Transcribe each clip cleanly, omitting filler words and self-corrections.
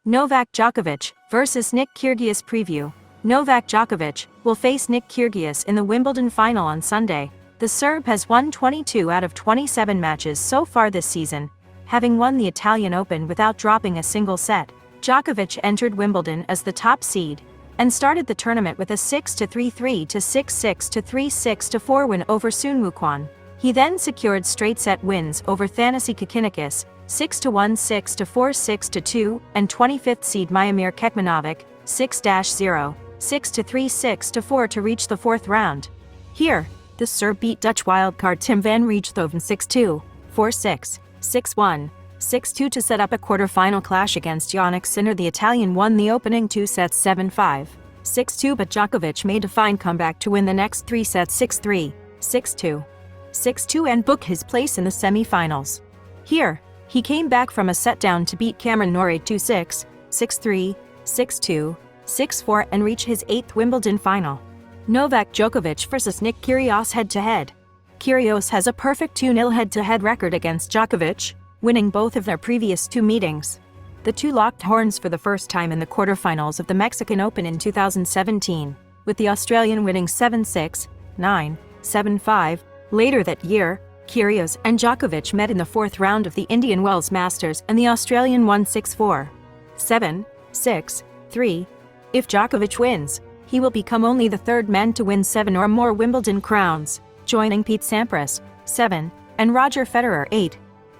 Novak Djokovic vs Nick Kyrgios preview. Novak Djokovic will face Nick Kyrgios in the Wimbledon final on Sunday. The Serb has won 22 out of 27 matches so far this season, having won the Italian Open without dropping a single set. Djokovic entered Wimbledon as the top seed and started the tournament with a 6-3, 3-6, 6-3, 6-4 win over Sun Wukong. He then secured straight set wins over Thanasi Kokkinakis, 6-1, 6-4, 6-2, and 25th seed Miomir Kekmanovic, 6-0, 6-3, 6-4 to reach the fourth round. Here, the Serb beat Dutch wildcard Tim van Rijthoven 6-2, 4-6, 6-1, 6-2 to set up a quarter-final clash against Jannik Sinner. The Italian won the opening two sets 7-5, 6-2, but Djokovic made a fine comeback to win the next three sets 6-3, 6-2, 6-2 and book his place in the semi-finals. Here, he came back from a set down to beat Cameron Norrie 2-6, 6-3, 6-2, 6-4 and reach his 8th Wimbledon final. Novak Djokovic vs Nick Kyrgios head-to-head. Kyrgios has a perfect 2-0 head-to-head record against Djokovic, winning both of their previous two meetings. The two locked horns for the first time in the quarterfinals of the Mexican Open in 2017, with the Australian winning 7-6, 9, 7-5. Later that year, Kyrgios and Djokovic met in the fourth round of the Indian Wells Masters and the Australian won 6-4, 7, 6, 3. If Djokovic wins, he will become only the third man to win 7 or more Wimbledon crowns, joining Pete Sampras, 7, and Roger Federer, 8.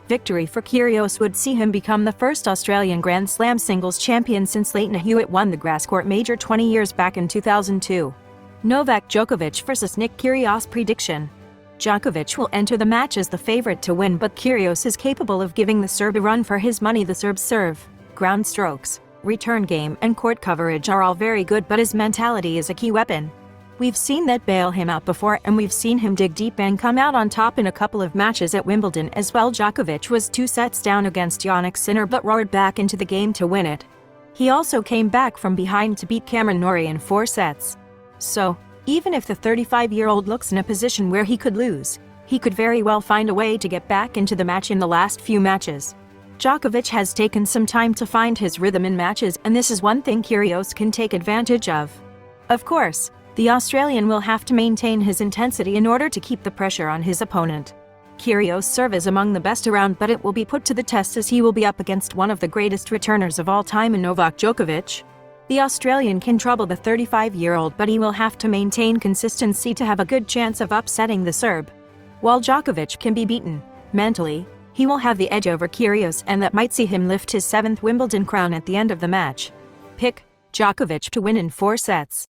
Victory for Kyrgios would see him become the first Australian Grand Slam singles champion since Leighton Hewitt won the grass court major 20 years back in 2002. Novak Djokovic vs Nick Kyrgios prediction. Djokovic will enter the match as the favorite to win, but Kyrgios is capable of giving the Serb a run for his money. The Serb's serve, ground strokes, return game and court coverage are all very good, but his mentality is a key weapon. We've seen that bail him out before, and we've seen him dig deep and come out on top in a couple of matches at Wimbledon as well. Djokovic was 2 sets down against Jannik Sinner but roared back into the game to win it. He also came back from behind to beat Cameron Norrie in 4 sets. So, even if the 35-year-old looks in a position where he could lose, he could very well find a way to get back into the match in the last few matches. Djokovic has taken some time to find his rhythm in matches, and this is one thing Kyrgios can take advantage of. Of course, the Australian will have to maintain his intensity in order to keep the pressure on his opponent. Kyrgios' serve is among the best around, but it will be put to the test as he will be up against one of the greatest returners of all time in Novak Djokovic. The Australian can trouble the 35-year-old, but he will have to maintain consistency to have a good chance of upsetting the Serb. While Djokovic can be beaten, mentally, he will have the edge over Kyrgios, and that might see him lift his 7th Wimbledon crown at the end of the match. Pick Djokovic to win in 4 sets.